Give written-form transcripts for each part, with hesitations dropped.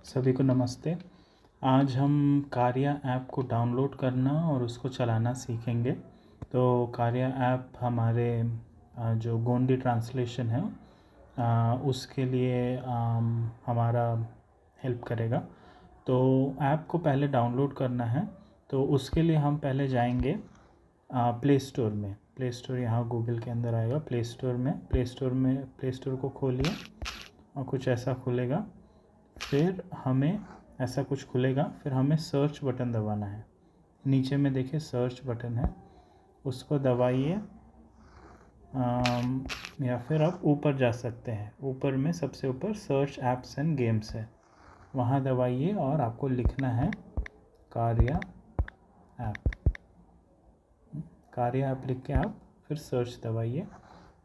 सभी को नमस्ते। आज हम कार्या ऐप को डाउनलोड करना और उसको चलाना सीखेंगे। तो कार्या ऐप हमारे जो गोंडी ट्रांसलेशन है उसके लिए हमारा हेल्प करेगा। तो ऐप को पहले डाउनलोड करना है, तो उसके लिए हम पहले जाएंगे प्ले स्टोर में। प्ले स्टोर यहाँ गूगल के अंदर आएगा। प्ले स्टोर को खोलिए और कुछ ऐसा खुलेगा। फिर हमें ऐसा कुछ खुलेगा, फिर हमें सर्च बटन दबाना है। नीचे में देखिए सर्च बटन है, उसको दबाइए। या फिर आप ऊपर जा सकते हैं, ऊपर में सबसे ऊपर सर्च ऐप्स एंड गेम्स है, वहाँ दबाइए और आपको लिखना है कार्या ऐप। कार्या ऐप लिख के आप फिर सर्च दबाइए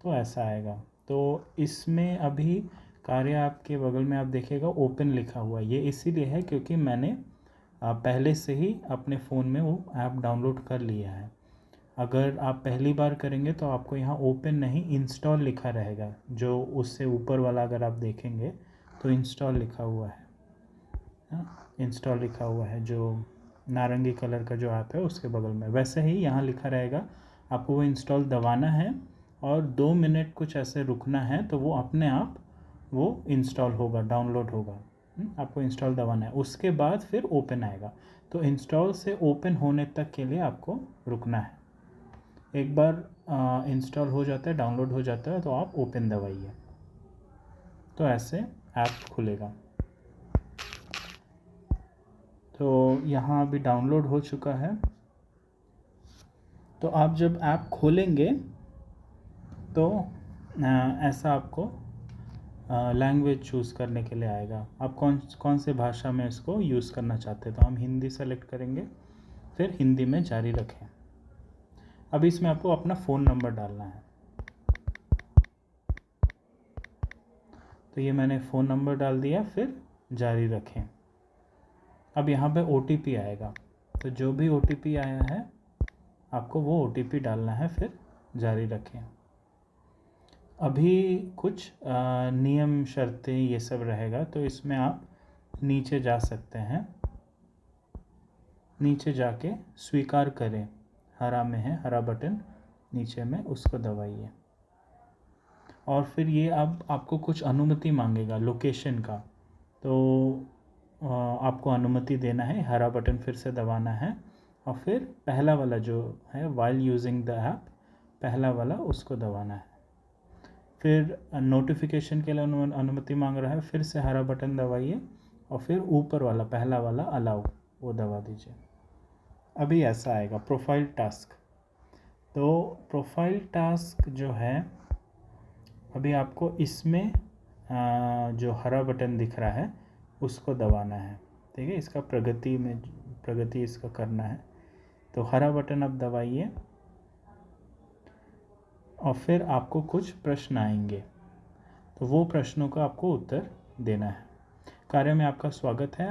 तो ऐसा आएगा। तो इसमें अभी कार्या ऐप के बगल में आप देखिएगा ओपन लिखा हुआ है। ये इसीलिए है क्योंकि मैंने पहले से ही अपने फ़ोन में वो ऐप डाउनलोड कर लिया है। अगर आप पहली बार करेंगे तो आपको यहाँ ओपन नहीं, इंस्टॉल लिखा रहेगा। जो उससे ऊपर वाला अगर आप देखेंगे तो इंस्टॉल लिखा हुआ है। इंस्टॉल लिखा हुआ है, जो नारंगी कलर का जो ऐप है उसके बगल में, वैसे ही यहाँ लिखा रहेगा। आपको वो इंस्टॉल दबाना है और 2 मिनट कुछ ऐसे रुकना है, तो वो अपने आप वो इंस्टॉल होगा, डाउनलोड होगा। आपको इंस्टॉल दबाना है, उसके बाद फिर ओपन आएगा। तो इंस्टॉल से ओपन होने तक के लिए आपको रुकना है। एक बार इंस्टॉल हो जाता है, डाउनलोड हो जाता है, तो आप ओपन दबाइए, तो ऐसे ऐप खुलेगा। तो यहाँ अभी डाउनलोड हो चुका है। तो आप जब ऐप खोलेंगे तो ऐसा आपको लैंग्वेज चूज़ करने के लिए आएगा। आप कौन से भाषा में इसको यूज़ करना चाहते हैं, तो हम हिंदी सेलेक्ट करेंगे, फिर हिंदी में जारी रखें। अभी इसमें आपको अपना फ़ोन नंबर डालना है। तो ये मैंने फ़ोन नंबर डाल दिया, फिर जारी रखें। अब यहाँ पे OTP आएगा, तो जो भी OTP आया है आपको वो OTP डालना है, फिर जारी रखें। अभी कुछ नियम शर्तें ये सब रहेगा, तो इसमें आप नीचे जा सकते हैं। नीचे जाके स्वीकार करें, हरा में है, हरा बटन नीचे में, उसको दबाइए। और फिर ये अब आपको कुछ अनुमति मांगेगा लोकेशन का, तो आपको अनुमति देना है। हरा बटन फिर से दबाना है और फिर पहला वाला जो है वाइल यूजिंग द ऐप, पहला वाला उसको दबाना है। फिर नोटिफिकेशन के लिए अनुमति मांग रहा है, फिर से हरा बटन दबाइए और फिर ऊपर वाला पहला वाला अलाउ, वो दबा दीजिए। अभी ऐसा आएगा प्रोफाइल टास्क। तो प्रोफाइल टास्क जो है, अभी आपको इसमें जो हरा बटन दिख रहा है उसको दबाना है। ठीक है, इसका प्रगति इसका करना है। तो हरा बटन आप दबाइए और फिर आपको कुछ प्रश्न आएंगे, तो वो प्रश्नों का आपको उत्तर देना है। कार्य में आपका स्वागत है।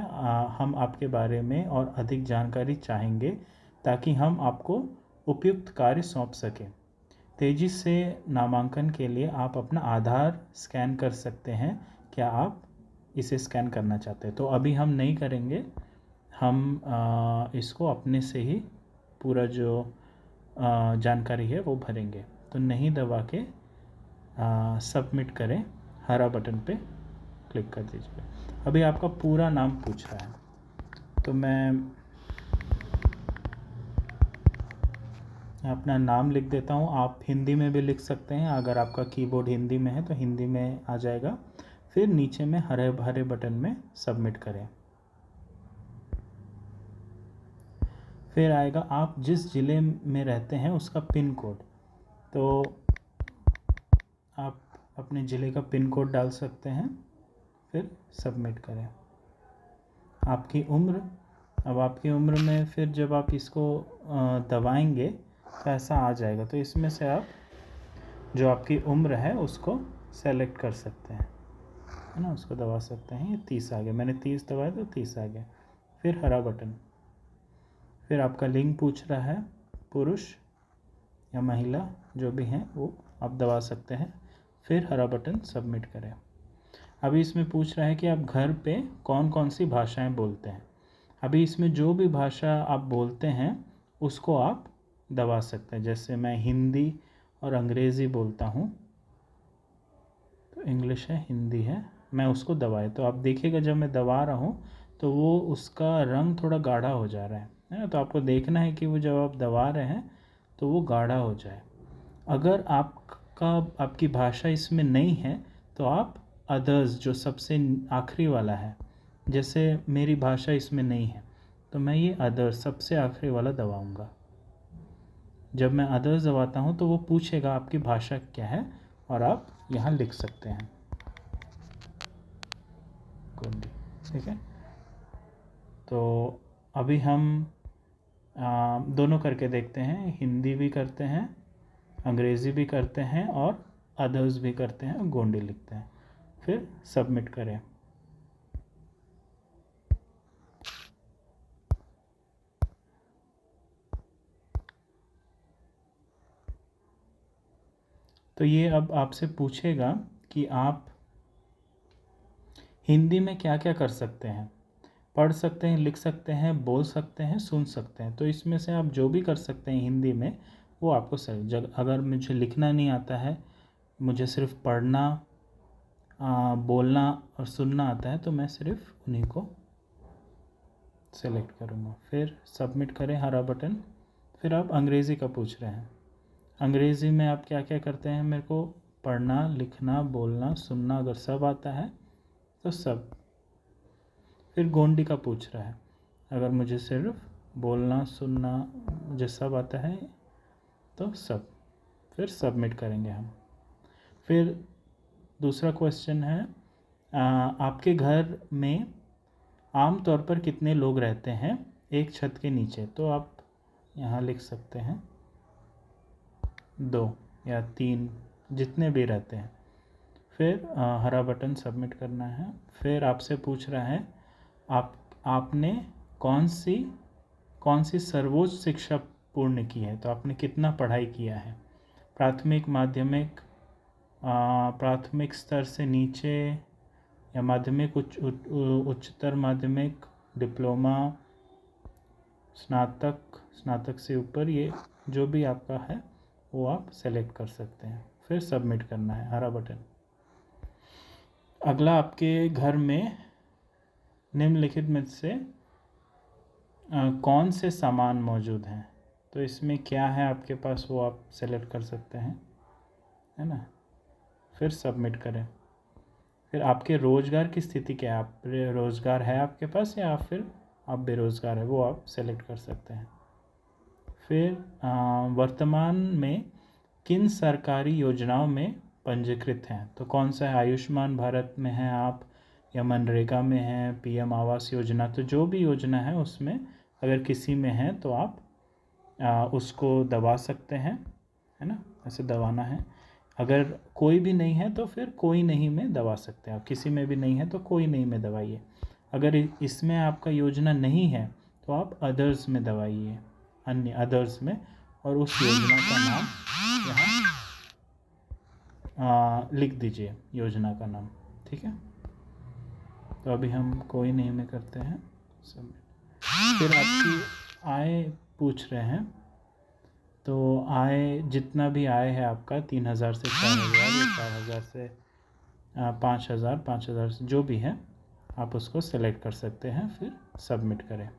हम आपके बारे में और अधिक जानकारी चाहेंगे ताकि हम आपको उपयुक्त कार्य सौंप सकें। तेज़ी से नामांकन के लिए आप अपना आधार स्कैन कर सकते हैं। क्या आप इसे स्कैन करना चाहते हैं? तो अभी हम नहीं करेंगे, हम इसको अपने से ही पूरा जो जानकारी है वो भरेंगे। तो नहीं दबा के सबमिट करें, हरा बटन पे क्लिक कर दीजिए। अभी आपका पूरा नाम पूछ रहा है, तो मैं अपना नाम लिख देता हूँ। आप हिंदी में भी लिख सकते हैं, अगर आपका कीबोर्ड हिंदी में है तो हिंदी में आ जाएगा। फिर नीचे में हरे भरे बटन में सबमिट करें। फिर आएगा आप जिस ज़िले में रहते हैं उसका पिन कोड, तो आप अपने ज़िले का पिन कोड डाल सकते हैं, फिर सबमिट करें। आपकी उम्र, अब आपकी उम्र में फिर जब आप इसको दबाएंगे तो ऐसा आ जाएगा। तो इसमें से आप जो आपकी उम्र है उसको सेलेक्ट कर सकते हैं, है ना, उसको दबा सकते हैं। ये 30 आ गया, मैंने 30 दबाया तो 30 आ गया। फिर हरा बटन। फिर आपका लिंग पूछ रहा है, पुरुष या महिला जो भी हैं वो आप दबा सकते हैं। फिर हरा बटन सबमिट करें। अभी इसमें पूछ रहा है कि आप घर पे कौन कौन सी भाषाएं बोलते हैं। अभी इसमें जो भी भाषा आप बोलते हैं उसको आप दबा सकते हैं। जैसे मैं हिंदी और अंग्रेज़ी बोलता हूँ, तो इंग्लिश है, हिंदी है, मैं उसको दबाए तो आप देखिएगा जब मैं दबा रहा हूँ तो वो उसका रंग थोड़ा गाढ़ा हो जा रहा है ना। तो आपको देखना है कि वो जब आप दबा रहे हैं तो वो गाढ़ा हो जाए। अगर आपकी भाषा इसमें नहीं है तो आप अदर्स जो सबसे आखिरी वाला है, जैसे मेरी भाषा इसमें नहीं है तो मैं ये अदर्स सबसे आखिरी वाला दबाऊंगा। जब मैं अदर्स दबाता हूँ तो वो पूछेगा आपकी भाषा क्या है और आप यहाँ लिख सकते हैं गोंडी। ठीक है, तो अभी हम दोनों करके देखते हैं, हिंदी भी करते हैं, अंग्रेज़ी भी करते हैं और अदर्स भी करते हैं और गोंडी लिखते हैं, फिर सबमिट करें। तो ये अब आपसे पूछेगा कि आप हिंदी में क्या क्या कर सकते हैं। पढ़ सकते हैं, लिख सकते हैं, बोल सकते हैं, सुन सकते हैं। तो इसमें से आप जो भी कर सकते हैं हिंदी में वो आपको सही। अगर मुझे लिखना नहीं आता है, मुझे सिर्फ पढ़ना, बोलना और सुनना आता है तो मैं सिर्फ उन्हीं को सेलेक्ट करूँगा। फिर सबमिट करें, हरा बटन। फिर आप अंग्रेज़ी का पूछ रहे हैं। अंग्रेज़ी में आप क्या क्या करते हैं, मेरे को पढ़ना, लिखना, बोलना, सुनना अगर सब आता है तो सब। फिर गोंडी का पूछ रहा है, अगर मुझे सिर्फ बोलना, सुनना, मुझे सब आता है तो सब। फिर सबमिट करेंगे हम। फिर दूसरा क्वेश्चन है, आपके घर में आम तौर पर कितने लोग रहते हैं एक छत के नीचे। तो आप यहाँ लिख सकते हैं 2 या 3, जितने भी रहते हैं। फिर हरा बटन सबमिट करना है। फिर आपसे पूछ रहा है आपने कौन सी सर्वोच्च शिक्षा पूर्ण की है। तो आपने कितना पढ़ाई किया है, प्राथमिक, माध्यमिक, प्राथमिक स्तर से नीचे या माध्यमिक, उच्चतर माध्यमिक, डिप्लोमा, स्नातक से ऊपर, ये जो भी आपका है वो आप सेलेक्ट कर सकते हैं। फिर सबमिट करना है, हरा बटन। अगला, आपके घर में निम्नलिखित में से कौन से सामान मौजूद हैं। तो इसमें क्या है आपके पास वो आप सेलेक्ट कर सकते हैं, है ना। फिर सबमिट करें। फिर आपके रोज़गार की स्थिति क्या है, आप रोज़गार है आपके पास या फिर आप बेरोज़गार है, वो आप सेलेक्ट कर सकते हैं। फिर वर्तमान में किन सरकारी योजनाओं में पंजीकृत हैं। तो कौन सा है, आयुष्मान भारत में है आप, या मनरेगा में है, पीएम आवास योजना। तो जो भी योजना है उसमें अगर किसी में है तो आप उसको दबा सकते हैं, है ना। ऐसे दबाना है। अगर कोई भी नहीं है तो फिर कोई नहीं में दबा सकते हैं आप। किसी में भी नहीं है तो कोई नहीं में दबाइए। अगर इसमें आपका योजना नहीं है तो आप अदर्स में दबाइए, अन्य अदर्स में, और उस योजना का नाम यहाँ लिख दीजिए, योजना का नाम। ठीक है, तो अभी हम कोई नहीं में करते हैं सबमिट। फिर आपकी आय पूछ रहे हैं। तो आय, जितना भी आय है आपका 3000 से 4000 या 4000 से 5000, 5000 से जो भी है आप उसको सेलेक्ट कर सकते हैं। फिर सबमिट करें।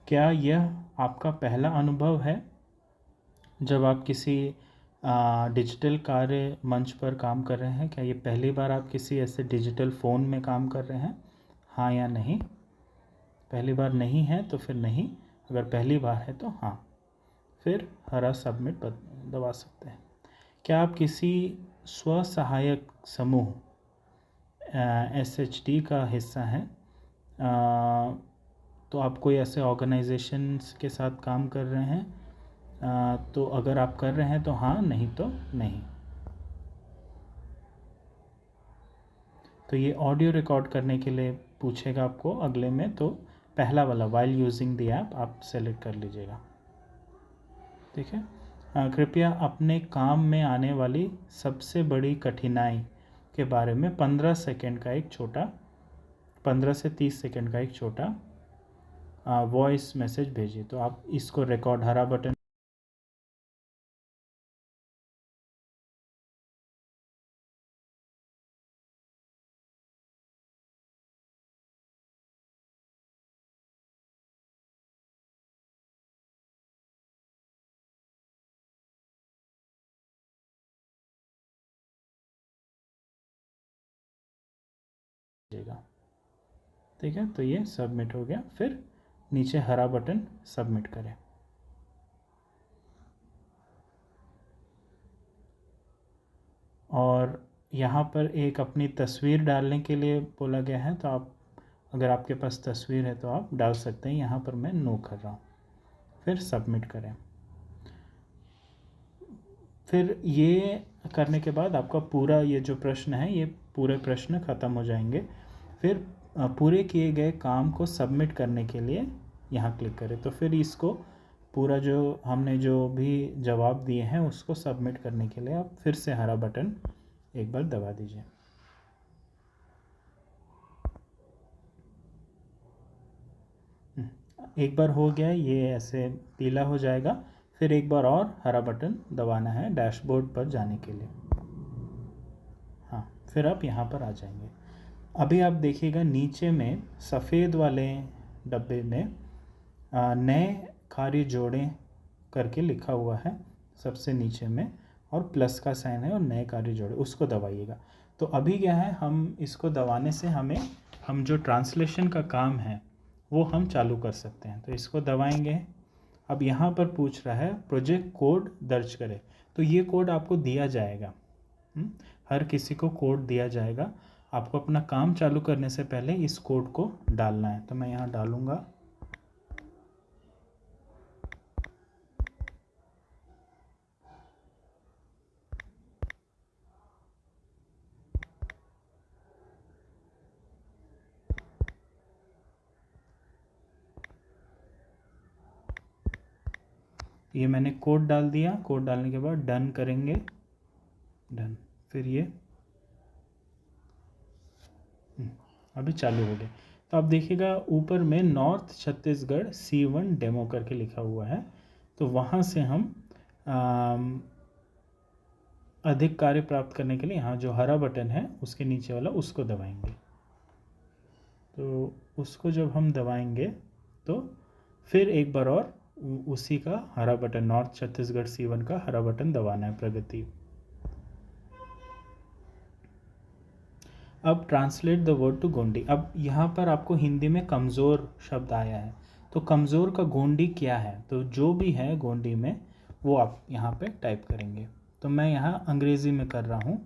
क्या यह आपका पहला अनुभव है जब आप किसी डिजिटल कार्य मंच पर काम कर रहे हैं। क्या ये पहली बार आप किसी ऐसे डिजिटल फ़ोन में काम कर रहे हैं, हाँ या नहीं। पहली बार नहीं है तो फिर नहीं, अगर पहली बार है तो हाँ। फिर हरा सबमिट दबा सकते हैं। क्या आप किसी स्व सहायक समूह SHD का हिस्सा हैं। तो आप कोई ऐसे ऑर्गेनाइजेशंस के साथ काम कर रहे हैं। तो अगर आप कर रहे हैं तो हाँ, नहीं तो नहीं। तो ये ऑडियो रिकॉर्ड करने के लिए पूछेगा आपको अगले में, तो पहला वाला वाइल यूजिंग द ऐप आप सेलेक्ट कर लीजिएगा। ठीक है। कृपया अपने काम में आने वाली सबसे बड़ी कठिनाई के बारे में 15 सेकेंड का एक छोटा 15 से 30 सेकेंड का एक छोटा वॉइस मैसेज भेजिए। तो आप इसको रिकॉर्ड हरा बटन भेजिएगा। ठीक है, तो ये सबमिट हो गया। फिर नीचे हरा बटन सबमिट करें। और यहाँ पर एक अपनी तस्वीर डालने के लिए बोला गया है, तो आप अगर आपके पास तस्वीर है तो आप डाल सकते हैं। यहाँ पर मैं नो कर रहा हूँ। फिर सबमिट करें। फिर ये करने के बाद आपका पूरा ये जो प्रश्न है, ये पूरे प्रश्न ख़त्म हो जाएंगे। फिर पूरे किए गए काम को सबमिट करने के लिए यहाँ क्लिक करें। तो फिर इसको पूरा जो हमने जो भी जवाब दिए हैं उसको सबमिट करने के लिए आप फिर से हरा बटन एक बार दबा दीजिए। एक बार हो गया, ये ऐसे पीला हो जाएगा। फिर एक बार और हरा बटन दबाना है डैशबोर्ड पर जाने के लिए। हाँ, फिर आप यहाँ पर आ जाएंगे। अभी आप देखिएगा नीचे में सफ़ेद वाले डब्बे में नए कार्य जोड़ें करके लिखा हुआ है सबसे नीचे में, और प्लस का साइन है और नए कार्य जोड़े, उसको दबाइएगा। तो अभी क्या है, हम इसको दबाने से हम जो ट्रांसलेशन का काम है वो हम चालू कर सकते हैं। तो इसको दबाएंगे। अब यहाँ पर पूछ रहा है प्रोजेक्ट कोड दर्ज करें। तो ये कोड आपको दिया जाएगा। हर किसी को कोड दिया जाएगा। आपको अपना काम चालू करने से पहले इस कोड को डालना है। तो मैं यहाँ डालूँगा। ये मैंने कोड डाल दिया। कोड डालने के बाद डन करेंगे। डन। फिर ये अभी चालू हो गया। तो आप देखिएगा ऊपर में नॉर्थ छत्तीसगढ़ C1 डेमो करके लिखा हुआ है। तो वहाँ से हम अधिक कार्य प्राप्त करने के लिए यहाँ जो हरा बटन है उसके नीचे वाला उसको दबाएंगे। तो उसको जब हम दबाएंगे तो फिर एक बार और उसी का हरा बटन नॉर्थ छत्तीसगढ़ C1 का हरा बटन दबाना है, प्रगति। अब translate the word to Gondi. अब यहाँ पर आपको हिंदी में कमज़ोर शब्द आया है। तो कमज़ोर का गोंडी क्या है, तो जो भी है गोंडी में वो आप यहाँ पे टाइप करेंगे। तो मैं यहाँ अंग्रेज़ी में कर रहा हूँ,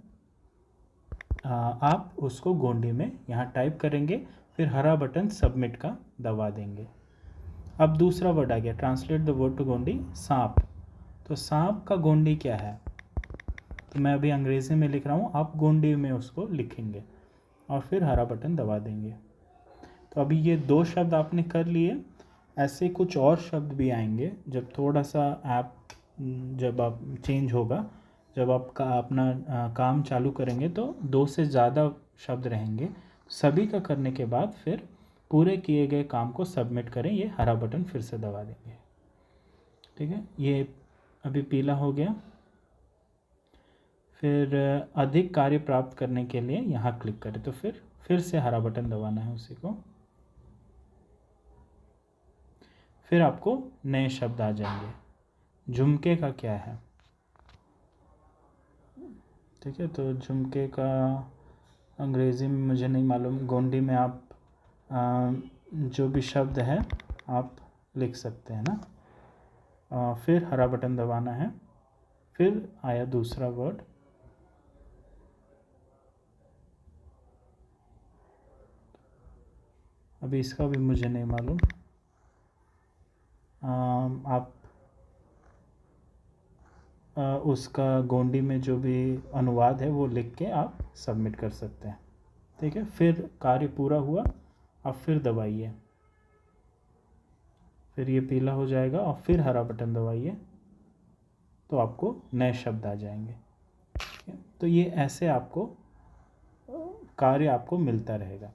आप उसको गोंडी में यहाँ टाइप करेंगे। फिर हरा बटन सबमिट का दबा देंगे। अब दूसरा वर्ड आ गया, translate the word to Gondi, सांप। तो सांप का गोंडी क्या है, तो मैं अभी अंग्रेज़ी में लिख रहा हूँ, आप गोंडी में उसको लिखेंगे और फिर हरा बटन दबा देंगे। तो अभी ये 2 शब्द आपने कर लिए। ऐसे कुछ और शब्द भी आएंगे जब थोड़ा सा ऐप जब आप चेंज होगा, जब आप अपना काम चालू करेंगे तो 2 से ज़्यादा शब्द रहेंगे। सभी का करने के बाद फिर पूरे किए गए काम को सबमिट करें। ये हरा बटन फिर से दबा देंगे। ठीक है, ये अभी पीला हो गया। फिर अधिक कार्य प्राप्त करने के लिए यहाँ क्लिक करें। तो फिर से हरा बटन दबाना है उसी को। फिर आपको नए शब्द आ जाएंगे। झुमके का क्या है, ठीक है, तो झुमके का अंग्रेज़ी में मुझे नहीं मालूम। गोंडी में आप जो भी शब्द है आप लिख सकते हैं ना। फिर हरा बटन दबाना है। फिर आया दूसरा वर्ड, अभी इसका भी मुझे नहीं मालूम। आप उसका गोंडी में जो भी अनुवाद है वो लिख के आप सबमिट कर सकते हैं। ठीक है, फिर कार्य पूरा हुआ। अब फिर दबाइए, फिर ये पीला हो जाएगा और फिर हरा बटन दबाइए तो आपको नए शब्द आ जाएंगे। तो ये ऐसे आपको कार्य आपको मिलता रहेगा।